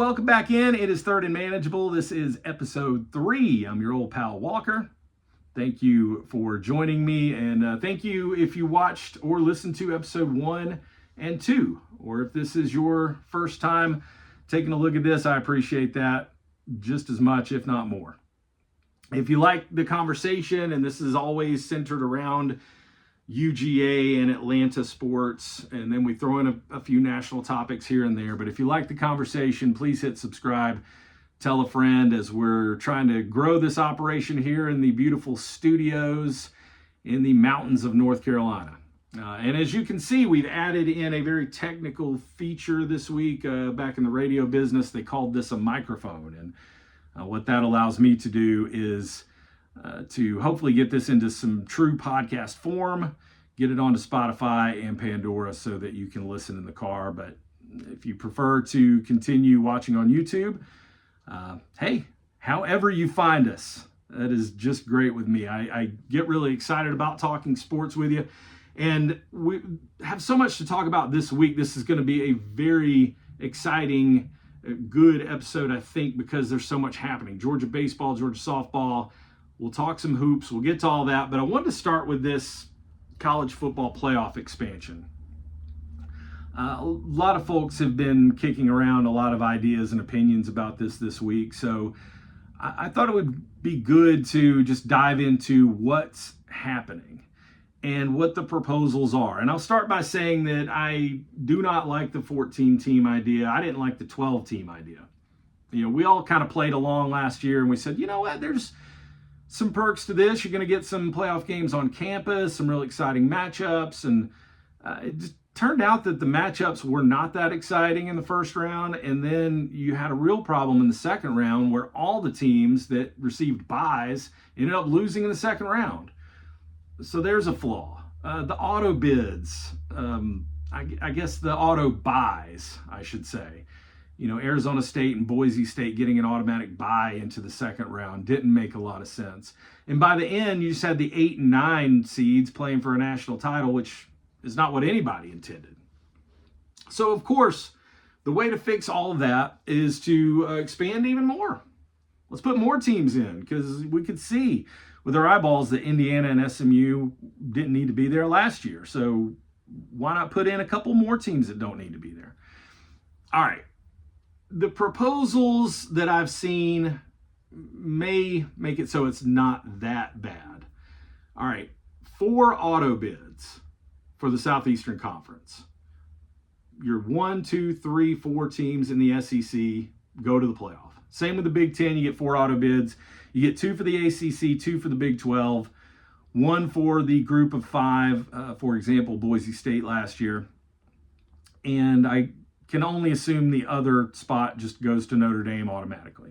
Welcome back in. It is Third and Manageable. This is episode 3. I'm your old pal Walker. Thank you for joining me, and thank you if you watched or listened to episode 1 and 2, or if this is your first time taking a look at this, I appreciate that just as much, if not more. If you like the conversation, and this is always centered around UGA and Atlanta sports, and then we throw in a few national topics here and there. But if you like the conversation, please hit subscribe, tell a friend, as we're trying to grow this operation here in the beautiful studios in the mountains of North Carolina. And as you can see, we've added in a very technical feature this week. Back in the radio business, they called this a microphone. And what that allows me to do is to hopefully get this into some true podcast form, get it onto Spotify and Pandora so that you can listen in the car. But if you prefer to continue watching on YouTube, hey, however you find us, that is just great with me. I get really excited about talking sports with you. And we have so much to talk about this week. This is going to be a very exciting, good episode, I think, because there's so much happening. Georgia baseball, Georgia softball. We'll talk some hoops. We'll get to all that. But I wanted to start with this college football playoff expansion. A lot of folks have been kicking around a lot of ideas and opinions about this week. So I thought it would be good to just dive into what's happening and what the proposals are. And I'll start by saying that I do not like the 14-team idea. I didn't like the 12-team idea. You know, we all kind of played along last year and we said, you know what, there's some perks to this. You're going to get some playoff games on campus, some really exciting matchups. And it just turned out that the matchups were not that exciting in the first round. And then you had a real problem in the second round where all the teams that received byes ended up losing in the second round. So there's a flaw. The auto bids, I guess the auto buys, I should say. You know, Arizona State and Boise State getting an automatic bye into the second round didn't make a lot of sense. And by the end, you just had the 8 and 9 seeds playing for a national title, which is not what anybody intended. So, of course, the way to fix all of that is to expand even more. Let's put more teams in, because we could see with our eyeballs that Indiana and SMU didn't need to be there last year. So why not put in a couple more teams that don't need to be there? All right. The proposals that I've seen may make it so it's not that bad. All right, 4 auto bids for the Southeastern Conference. Your 1, 2, 3, 4 teams in the SEC go to the playoff. Same with the Big Ten, you get 4 auto bids. You get 2 for the ACC, 2 for the Big 12, 1 for the group of 5, for example, Boise State last year. And I can only assume the other spot just goes to Notre Dame automatically.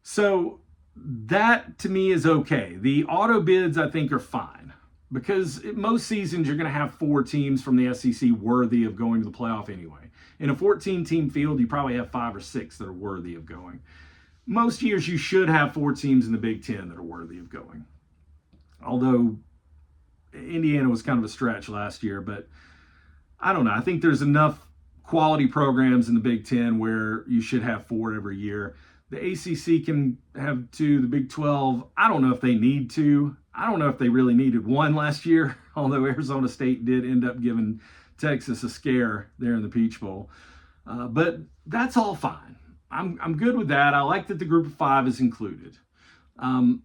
So that to me is okay. The auto bids I think are fine, because most seasons you're going to have 4 teams from the SEC worthy of going to the playoff anyway. In a 14-team field, you probably have 5 or 6 that are worthy of going. Most years you should have 4 teams in the Big Ten that are worthy of going. Although Indiana was kind of a stretch last year, but I don't know. I think there's enough quality programs in the Big Ten where you should have 4 every year. The ACC can have 2, the Big 12, I don't know if they need to. I don't know if they really needed 1 last year, although Arizona State did end up giving Texas a scare there in the Peach Bowl. But that's all fine. I'm good with that. I like that the group of 5 is included.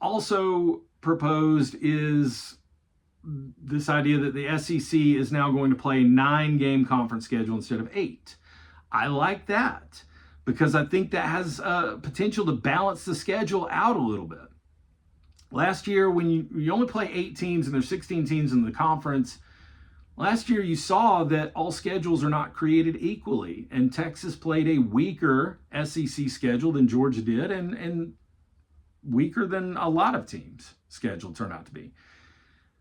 Also proposed is this idea that the SEC is now going to play 9-game conference schedule instead of 8. I like that, because I think that has potential to balance the schedule out a little bit. Last year, when you only play 8 teams and there's 16 teams in the conference, last year you saw that all schedules are not created equally, and Texas played a weaker SEC schedule than Georgia did, and weaker than a lot of teams' schedule turned out to be.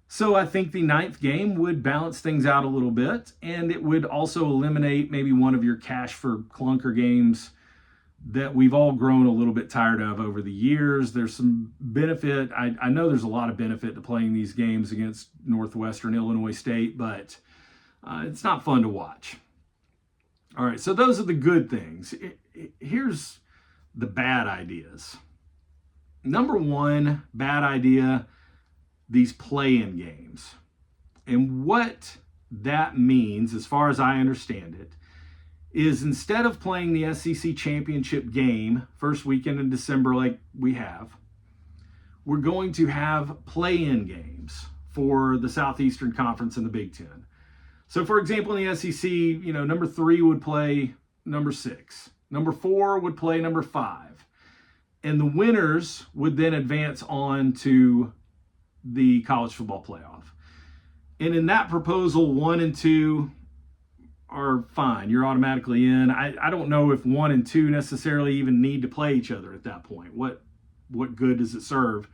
So I think the 9th game would balance things out a little bit, and it would also eliminate maybe one of your cash for clunker games that we've all grown a little bit tired of over the years. There's some benefit. I know there's a lot of benefit to playing these games against Northwestern Illinois State, but it's not fun to watch. All right, so those are the good things. here's the bad ideas. Number one bad idea, these play-in games. And what that means, as far as I understand it, is instead of playing the SEC championship game first weekend in December like we have, we're going to have play-in games for the Southeastern Conference and the Big Ten. So, for example, in the SEC, number 3 would play number 6. Number 4 would play number 5. And the winners would then advance on to the college football playoff. And in that proposal, 1 and 2 are fine. You're automatically in. I don't know if 1 and 2 necessarily even need to play each other at that point. What good does it serve?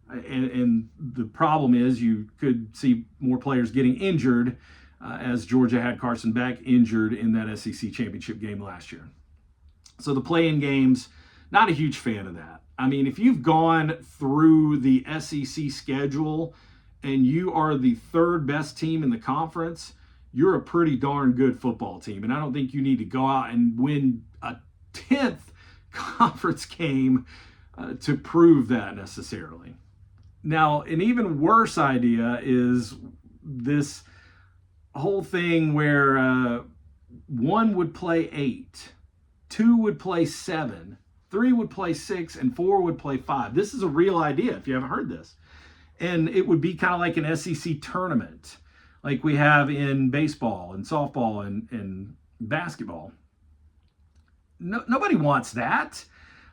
And the problem is you could see more players getting injured as Georgia had Carson Beck injured in that SEC championship game last year. So the play-in games, not a huge fan of that. I mean, if you've gone through the SEC schedule and you are the 3rd best team in the conference, you're a pretty darn good football team. And I don't think you need to go out and win a 10th conference game to prove that necessarily. Now, an even worse idea is this whole thing where 1 would play 8, 2 would play 7, 3 would play 6, and 4 would play 5. This is a real idea if you haven't heard this. And it would be kind of like an SEC tournament like we have in baseball and softball and basketball. Nobody wants that.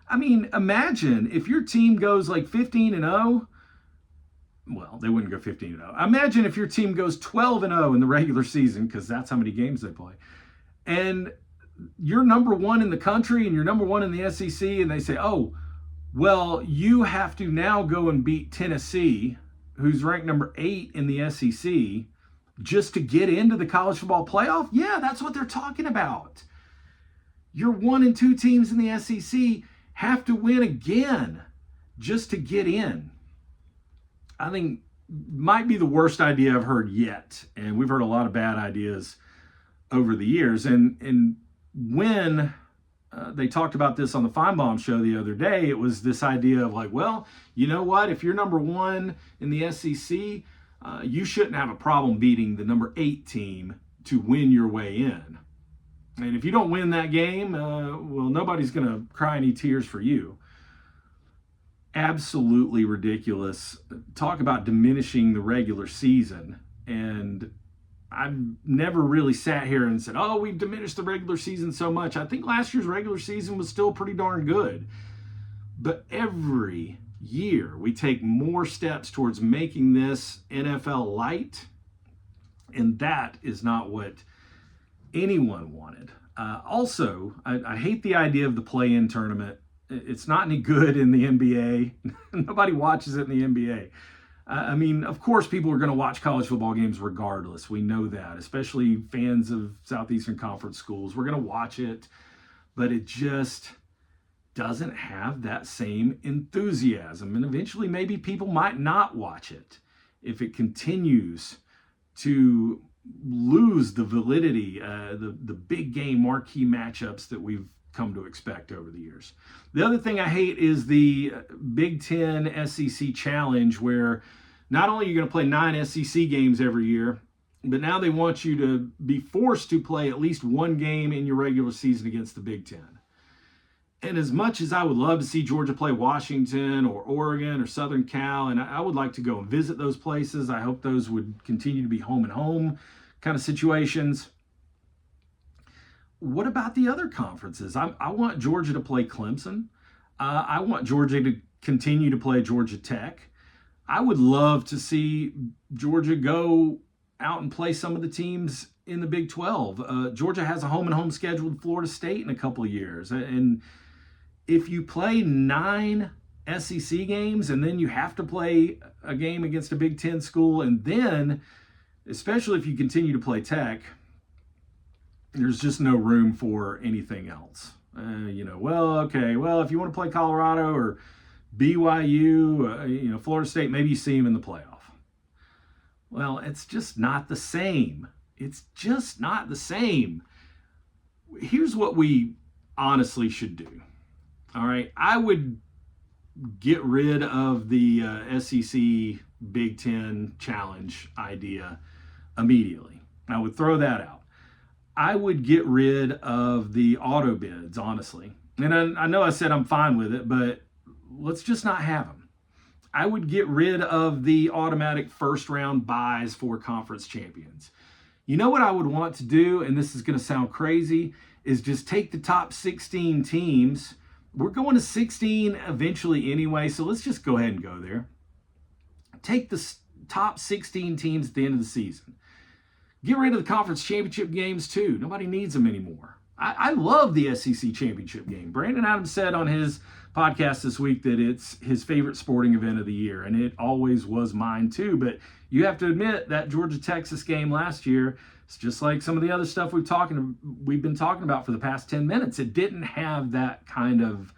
I mean, imagine if your team goes like 15-0. Well, they wouldn't go 15-0. Imagine if your team goes 12-0 in the regular season, because that's how many games they play. And you're number 1 in the country and you're number 1 in the SEC, and they say, oh, well, you have to now go and beat Tennessee, who's ranked number 8 in the SEC, just to get into the college football playoff? Yeah, that's what they're talking about. Your 1 and 2 teams in the SEC have to win again just to get in. I think might be the worst idea I've heard yet. And we've heard a lot of bad ideas over the years. And when they talked about this on the Feinbaum show the other day, it was this idea of like, well, you know what? If you're number 1 in the SEC, you shouldn't have a problem beating the number 8 team to win your way in. And if you don't win that game, well, nobody's going to cry any tears for you. Absolutely ridiculous. Talk about diminishing the regular season. And I've never really sat here and said, oh, we've diminished the regular season so much. I think last year's regular season was still pretty darn good. But every year we take more steps towards making this NFL light. And that is not what anyone wanted. Also, I hate the idea of the play-in tournament. It's not any good in the NBA. Nobody watches it in the NBA. I mean, of course, people are going to watch college football games regardless. We know that, especially fans of Southeastern Conference schools. We're going to watch it, but it just doesn't have that same enthusiasm. And eventually, maybe people might not watch it if it continues to lose the validity, the big game marquee matchups that we've come to expect over the years. The other thing I hate is the Big Ten SEC challenge, where not only are you going to play 9 SEC games every year, but now they want you to be forced to play at least 1 game in your regular season against the Big Ten. And as much as I would love to see Georgia play Washington or Oregon or Southern Cal, and I would like to go and visit those places, I hope those would continue to be home and home kind of situations. What about the other conferences? I want Georgia to play Clemson. I want Georgia to continue to play Georgia Tech. I would love to see Georgia go out and play some of the teams in the Big 12. Georgia has a home and home schedule with Florida State in a couple of years. And if you play 9 SEC games and then you have to play a game against a Big 10 school, and then, especially if you continue to play Tech, there's just no room for anything else. If you want to play Colorado or BYU, Florida State, maybe you see them in the playoff. Well, it's just not the same. It's just not the same. Here's what we honestly should do. All right, I would get rid of the SEC Big Ten Challenge idea immediately. I would throw that out. I would get rid of the auto bids, honestly. And I know I said I'm fine with it, but let's just not have them. I would get rid of the automatic first round buys for conference champions. You know what I would want to do, and this is going to sound crazy, is just take the top 16 teams. We're going to 16 eventually anyway, so let's just go ahead and go there. Take the top 16 teams at the end of the season. Get rid of the conference championship games too. Nobody needs them anymore. I love the SEC championship game. Brandon Adams said on his podcast this week that it's his favorite sporting event of the year, and it always was mine too. But you have to admit that Georgia-Texas game last year, it's just like some of the other stuff we've been talking about for the past 10 minutes. It didn't have that kind of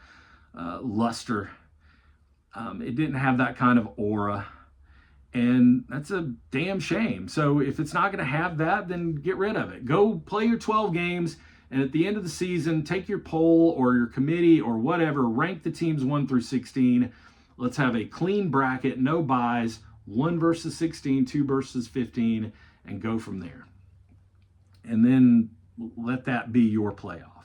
luster. It didn't have that kind of aura. And that's a damn shame. So if it's not going to have that, then get rid of it. Go play your 12 games, and at the end of the season, take your poll or your committee or whatever, rank the teams 1 through 16. Let's have a clean bracket, no buys, 1 versus 16, 2 versus 15, and go from there. And then let that be your playoff.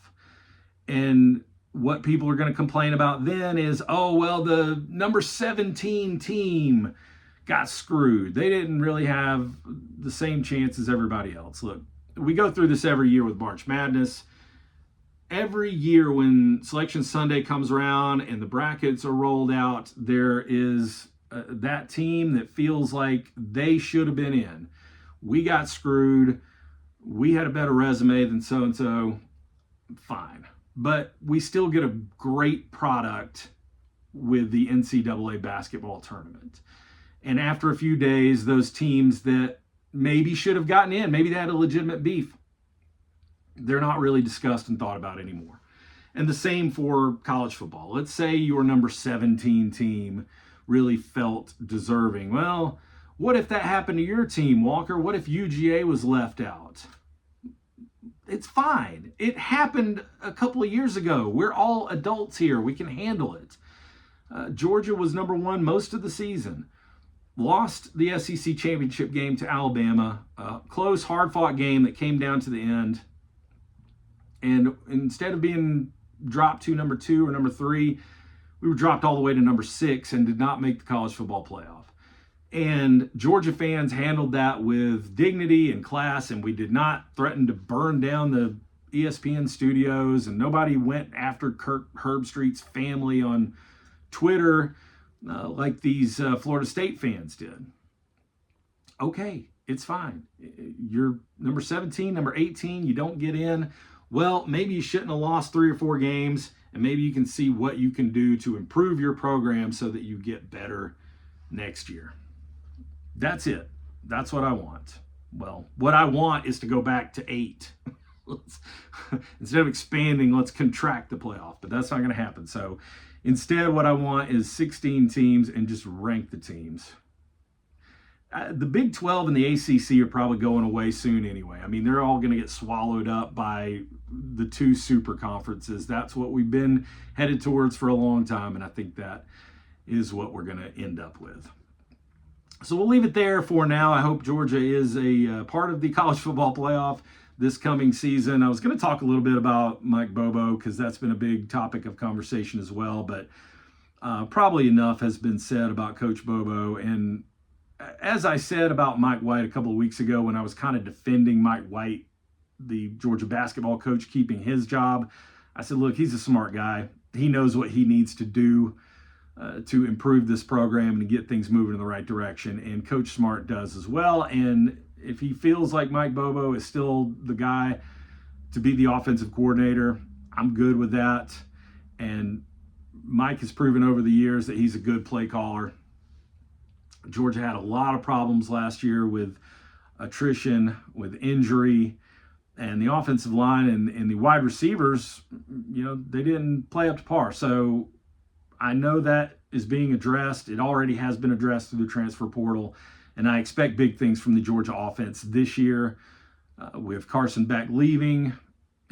And what people are going to complain about then is, oh, well, the number 17 team got screwed. They didn't really have the same chance as everybody else. Look, we go through this every year with March Madness. Every year when Selection Sunday comes around and the brackets are rolled out, there is that team that feels like they should have been in. We got screwed. We had a better resume than so-and-so. Fine. But we still get a great product with the NCAA basketball tournament. And after a few days, those teams that maybe should have gotten in, maybe they had a legitimate beef, they're not really discussed and thought about anymore. And the same for college football. Let's say your number 17 team really felt deserving. Well, what if that happened to your team, Walker? What if UGA was left out? It's fine. It happened a couple of years ago. We're all adults here. We can handle it. Georgia was number 1 most of the season. Lost the SEC championship game to Alabama, a close, hard-fought game that came down to the end. And instead of being dropped to number 2 or number 3, we were dropped all the way to number 6 and did not make the college football playoff. And Georgia fans handled that with dignity and class, and we did not threaten to burn down the ESPN studios, and nobody went after Kirk Herbstreit's family on Twitter like these Florida State fans did. Okay, it's fine. You're number 17, number 18, you don't get in. Well, maybe you shouldn't have lost 3 or 4 games, and maybe you can see what you can do to improve your program so that you get better next year. That's it. That's what I want. Well, what I want is to go back to 8. Instead of expanding, let's contract the playoff, but that's not going to happen. So instead, what I want is 16 teams and just rank the teams. The Big 12 and the ACC are probably going away soon anyway. I mean, they're all going to get swallowed up by the 2 super conferences. That's what we've been headed towards for a long time, and I think that is what we're going to end up with. So we'll leave it there for now. I hope Georgia is a part of the college football playoff this coming season. I was going to talk a little bit about Mike Bobo because that's been a big topic of conversation as well, but probably enough has been said about Coach Bobo. And as I said about Mike White a couple of weeks ago when I was kind of defending Mike White, the Georgia basketball coach, keeping his job, I said, look, he's a smart guy. He knows what he needs to do to improve this program and get things moving in the right direction. And Coach Smart does as well. And if he feels like Mike Bobo is still the guy to be the offensive coordinator, I'm good with that. And Mike has proven over the years that he's a good play caller. Georgia had a lot of problems last year with attrition, with injury, and the offensive line and the wide receivers, they didn't play up to par. So I know that is being addressed. It already has been addressed through the transfer portal. And I expect big things from the Georgia offense this year with Carson Beck leaving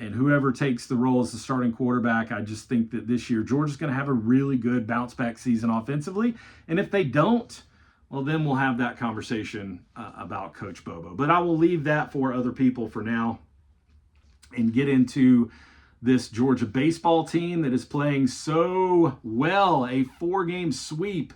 And whoever takes the role as the starting quarterback, I just think that this year Georgia's going to have a really good bounce back season offensively. And if they don't, well, then we'll have that conversation about Coach Bobo. But I will leave that for other people for now and get into this Georgia baseball team that is playing so well. A 4-game sweep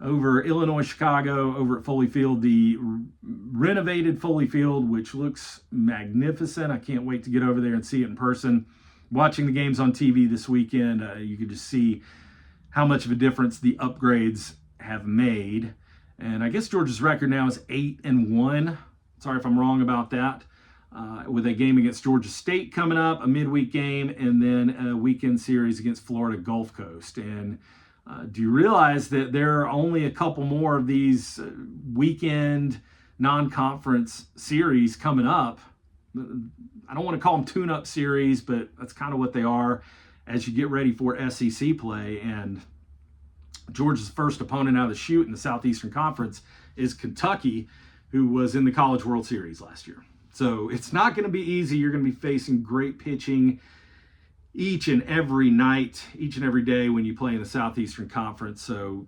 over Illinois Chicago over at Foley Field, the renovated Foley Field, which looks magnificent. I can't wait to get over there and see it in person. Watching the games on TV this weekend, you could just see how much of a difference the upgrades have made. And I guess Georgia's record now is 8-1. Sorry if I'm wrong about that. With a game against Georgia State coming up, a midweek game, and then a weekend series against Florida Gulf Coast. And do you realize that there are only a couple more of these weekend non-conference series coming up? I don't want to call them tune-up series, but that's kind of what they are as you get ready for SEC play. And Georgia's first opponent out of the chute in the Southeastern Conference is Kentucky, who was in the College World Series last year. So it's not going to be easy. You're going to be facing great pitching each and every night, each and every day when you play in the Southeastern Conference. So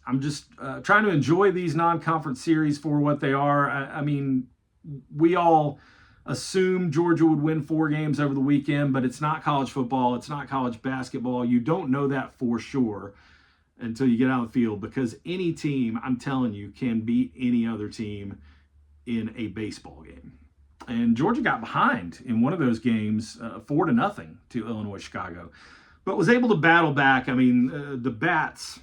I'm just trying to enjoy these non-conference series for what they are. I mean, we all assume Georgia would win 4 games over the weekend, but it's not college football. It's not college basketball. You don't know that for sure until you get out of the field, because any team, I'm telling you, can beat any other team in a baseball game. And Georgia got behind in one of those games, 4-0 to Illinois Chicago, but was able to battle back. I mean, the bats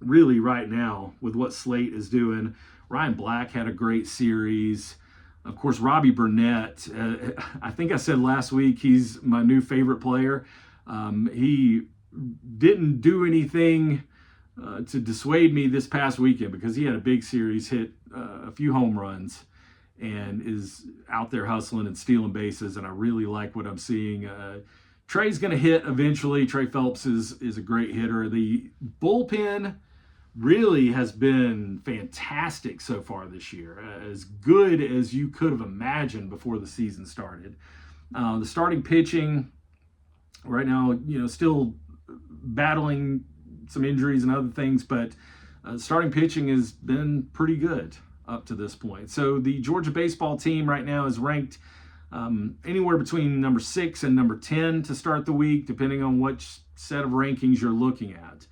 really right now with what Slate is doing. Ryan Black had a great series. Of course, Robbie Burnett, I think I said last week, he's my new favorite player. He didn't do anything to dissuade me this past weekend because he had a big series, hit a few home runs, and is out there hustling and stealing bases, and I really like what I'm seeing. Trey's going to hit eventually. Trey Phelps is a great hitter. The bullpen really has been fantastic so far this year, as good as you could have imagined before the season started. The starting pitching right now, still battling some injuries and other things, but starting pitching has been pretty good up to this point. So the Georgia baseball team right now is ranked anywhere between number 6 and number 10 to start the week, depending on which set of rankings you're looking at.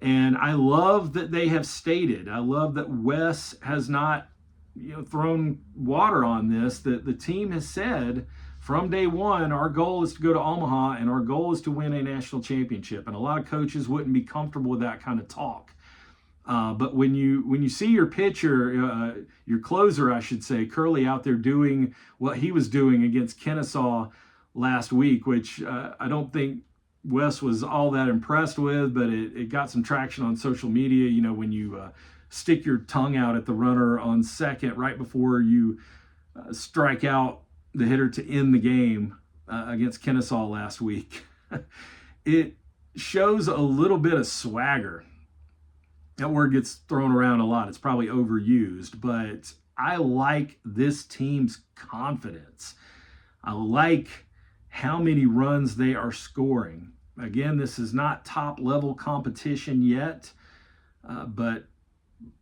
And I love that they have stated, I love that Wes has not thrown water on this, that the team has said from day one, our goal is to go to Omaha and our goal is to win a national championship. And a lot of coaches wouldn't be comfortable with that kind of talk. But when you see your pitcher, your closer, I should say, Curley out there doing what he was doing against Kennesaw last week, which I don't think Wes was all that impressed with, but it got some traction on social media. When you stick your tongue out at the runner on second right before you strike out the hitter to end the game against Kennesaw last week, it shows a little bit of swagger. That word gets thrown around a lot. It's probably overused, but I like this team's confidence. I like how many runs they are scoring. Again, this is not top-level competition yet, but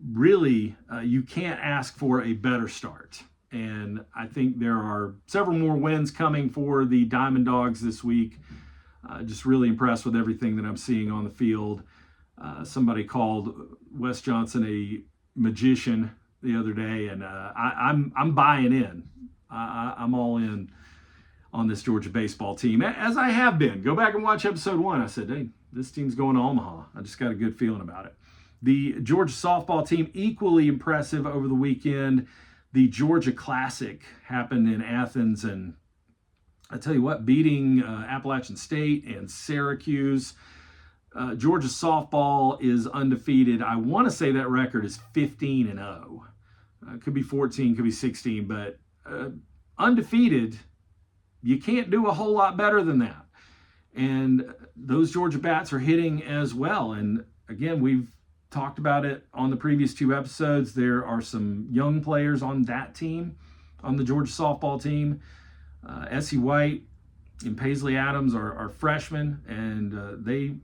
really, you can't ask for a better start. And I think there are several more wins coming for the Diamond Dogs this week. Just really impressed with everything that I'm seeing on the field. Somebody called Wes Johnson a magician the other day, and I'm buying in. I'm all in on this Georgia baseball team, as I have been. Go back and watch episode 1. I said, hey, this team's going to Omaha. I just got a good feeling about it. The Georgia softball team, equally impressive over the weekend. The Georgia Classic happened in Athens, and I tell you what, beating Appalachian State and Syracuse. Georgia softball is undefeated. I want to say that record is 15-0. Could be 14, could be 16, but undefeated, you can't do a whole lot better than that. And those Georgia bats are hitting as well. And again, we've talked about it on the previous 2 episodes. There are some young players on that team, on the Georgia softball team. Essie White and Paisley Adams are freshmen, and they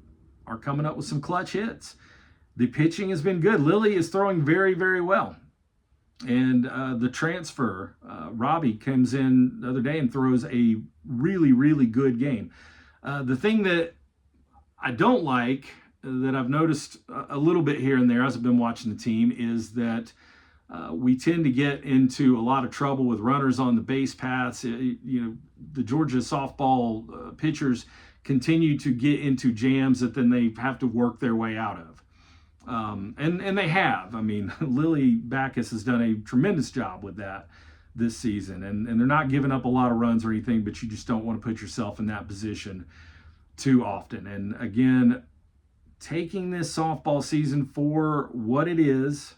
are coming up with some clutch hits. The pitching has been good. Lily is throwing very, very well. And the transfer, Robbie, comes in the other day and throws a really, really good game. The thing that I don't like, that I've noticed a little bit here and there as I've been watching the team, is that we tend to get into a lot of trouble with runners on the base paths. The Georgia softball pitchers continue to get into jams that then they have to work their way out of. And they have. I mean, Lily Backus has done a tremendous job with that this season. And they're not giving up a lot of runs or anything, but you just don't want to put yourself in that position too often. And again, taking this softball season for what it is,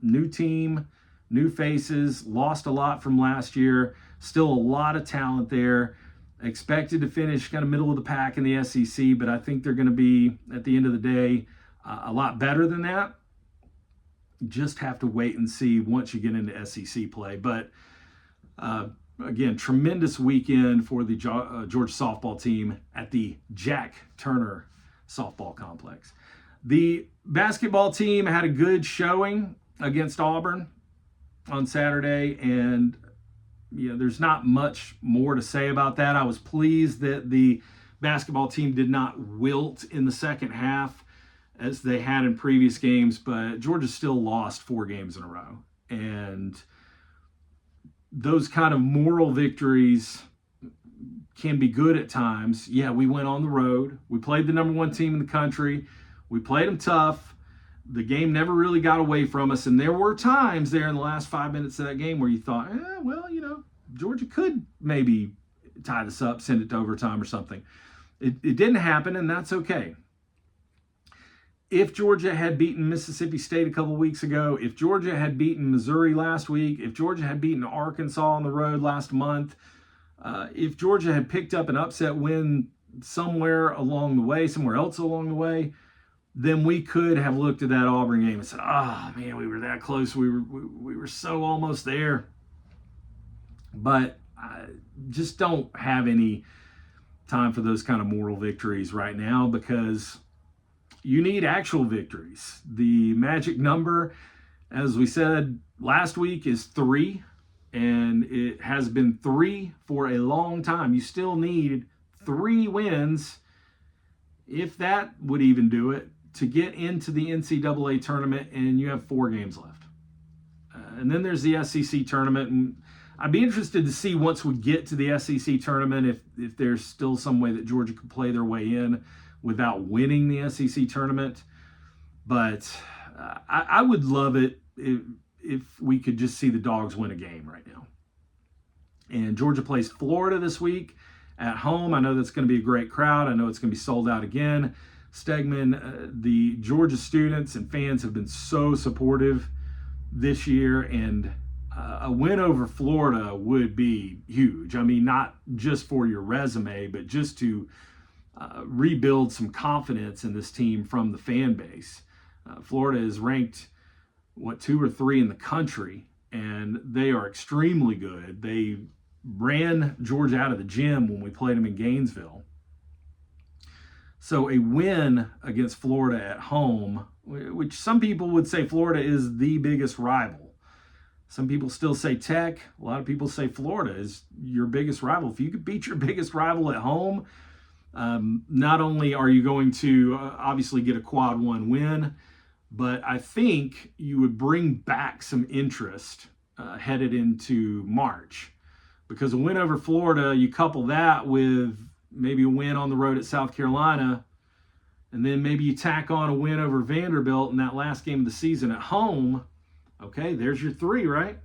new team, new faces, lost a lot from last year, still a lot of talent there, expected to finish kind of middle of the pack in the SEC, but I think they're going to be, at the end of the day, a lot better than that. Just have to wait and see once you get into SEC play. But again, tremendous weekend for the Georgia softball team at the Jack Turner Softball Complex. The basketball team had a good showing against Auburn on Saturday, and there's not much more to say about that. I was pleased that the basketball team did not wilt in the second half as they had in previous games, but Georgia still lost 4 games in a row. And those kind of moral victories can be good at times. Yeah, we went on the road. We played the number 1 team in the country. We played them tough. The game never really got away from us. And there were times there in the last 5 minutes of that game where you thought, Georgia could maybe tie this up, send it to overtime or something. It didn't happen, and that's okay. If Georgia had beaten Mississippi State a couple weeks ago, if Georgia had beaten Missouri last week, if Georgia had beaten Arkansas on the road last month, if Georgia had picked up an upset win somewhere else along the way, then we could have looked at that Auburn game and said, "Oh man, we were that close. We were so almost there." But I just don't have any time for those kind of moral victories right now, because you need actual victories. The magic number, as we said last week, is 3, and it has been 3 for a long time. You still need 3 wins, if that would even do it, to get into the NCAA tournament, and you have 4 games left. And then there's the SEC tournament, and I'd be interested to see once we get to the SEC tournament if there's still some way that Georgia could play their way in without winning the SEC tournament. But I would love it if we could just see the Dogs win a game right now. And Georgia plays Florida this week at home. I know that's going to be a great crowd. I know it's going to be sold out again. Stegman, the Georgia students and fans have been so supportive this year, and a win over Florida would be huge. I mean, not just for your resume, but just to rebuild some confidence in this team from the fan base. Florida is ranked, 2 or 3 in the country, and they are extremely good. They ran Georgia out of the gym when we played them in Gainesville. So a win against Florida at home, which some people would say Florida is the biggest rival. Some people still say Tech. A lot of people say Florida is your biggest rival. If you could beat your biggest rival at home, not only are you going to obviously get a quad 1 win, but I think you would bring back some interest headed into March. Because a win over Florida, you couple that with maybe a win on the road at South Carolina, and then maybe you tack on a win over Vanderbilt in that last game of the season at home. Okay, there's your 3, right?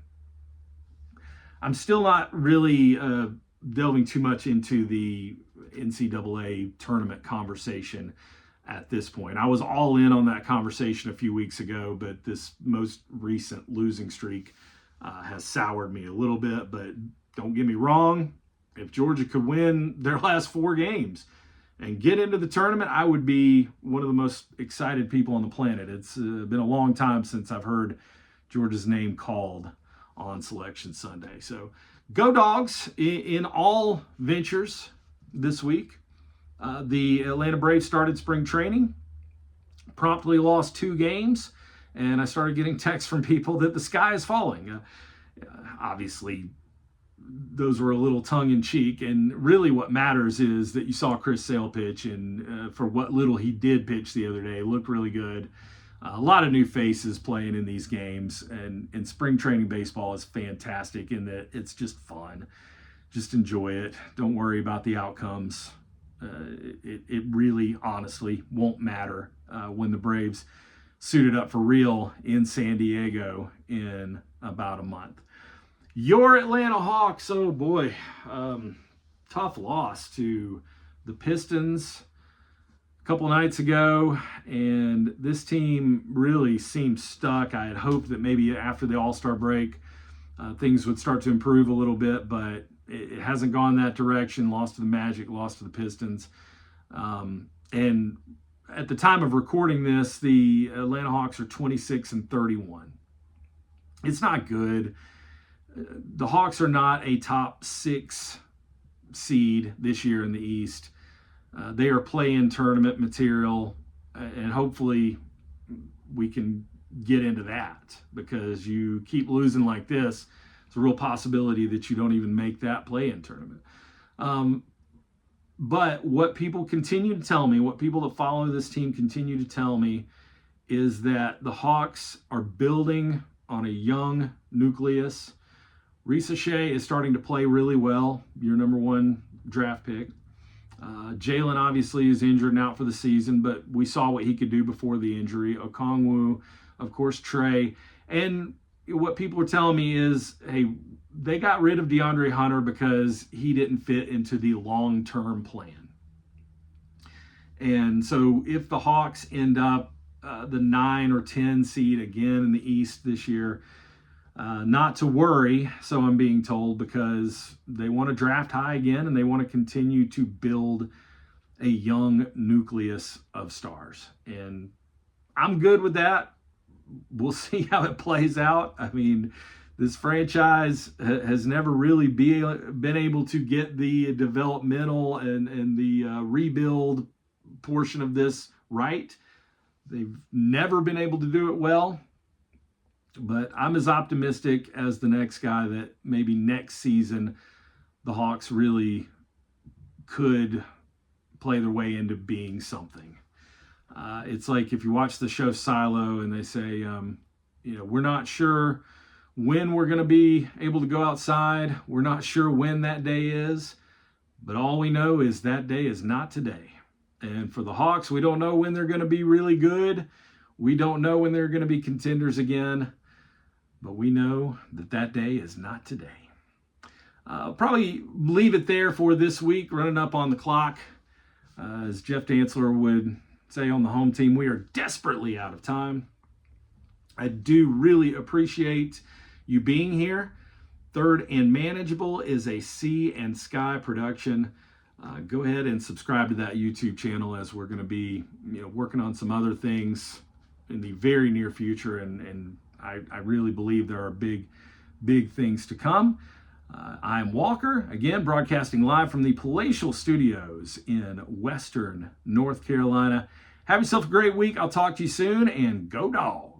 I'm still not really delving too much into the NCAA tournament conversation at this point. I was all in on that conversation a few weeks ago, but this most recent losing streak has soured me a little bit. But don't get me wrong, if Georgia could win their last 4 games and get into the tournament, I would be one of the most excited people on the planet. It's been a long time since I've heard Georgia's name called on Selection Sunday. So Go Dogs in all ventures this week. The Atlanta Braves started spring training, promptly lost 2 games, and I started getting texts from people that the sky is falling. Obviously, those were a little tongue-in-cheek, and really what matters is that you saw Chris Sale pitch, and for what little he did pitch the other day, looked really good. A lot of new faces playing in these games, and spring training baseball is fantastic in that it's just fun. Just enjoy it. Don't worry about the outcomes. It really, honestly, won't matter when the Braves suited up for real in San Diego in about a month. Your Atlanta Hawks, oh boy, tough loss to the Pistons a couple nights ago, and this team really seemed stuck. I had hoped that maybe after the All-Star break, things would start to improve a little bit, but it hasn't gone that direction. Lost to the Magic, lost to the Pistons. And at the time of recording this, the Atlanta Hawks are 26-31. It's not good. The Hawks are not a top 6 seed this year in the East. They are play-in tournament material, and hopefully we can get into that, because you keep losing like this, it's a real possibility that you don't even make that play-in tournament. But what people continue to tell me, what people that follow this team continue to tell me, is that the Hawks are building on a young nucleus. Risa Shea is starting to play really well, your number 1 draft pick. Jalen obviously is injured and out for the season, but we saw what he could do before the injury. Okongwu, of course, Trey. And what people are telling me is, hey, they got rid of DeAndre Hunter because he didn't fit into the long-term plan. And so if the Hawks end up the 9 or 10 seed again in the East this year, not to worry, so I'm being told, because they want to draft high again and they want to continue to build a young nucleus of stars. And I'm good with that. We'll see how it plays out. I mean, this franchise has never really been able to get the developmental and the rebuild portion of this right. They've never been able to do it well. But I'm as optimistic as the next guy that maybe next season the Hawks really could play their way into being something. It's like if you watch the show Silo and they say, we're not sure when we're going to be able to go outside. We're not sure when that day is. But all we know is that day is not today. And for the Hawks, we don't know when they're going to be really good. We don't know when they're going to be contenders again. But we know that day is not today. Probably leave it there for this week, running up on the clock. As Jeff Dantzler would say on the home team, we are desperately out of time. I do really appreciate you being here. Third and Manageable is a Sea&Sky production. Go ahead and subscribe to that YouTube channel, as we're going to be working on some other things in the very near future, and I really believe there are big things to come. I'm Walker, again, broadcasting live from the Palatial Studios in Western North Carolina. Have yourself a great week. I'll talk to you soon, and go Dogs.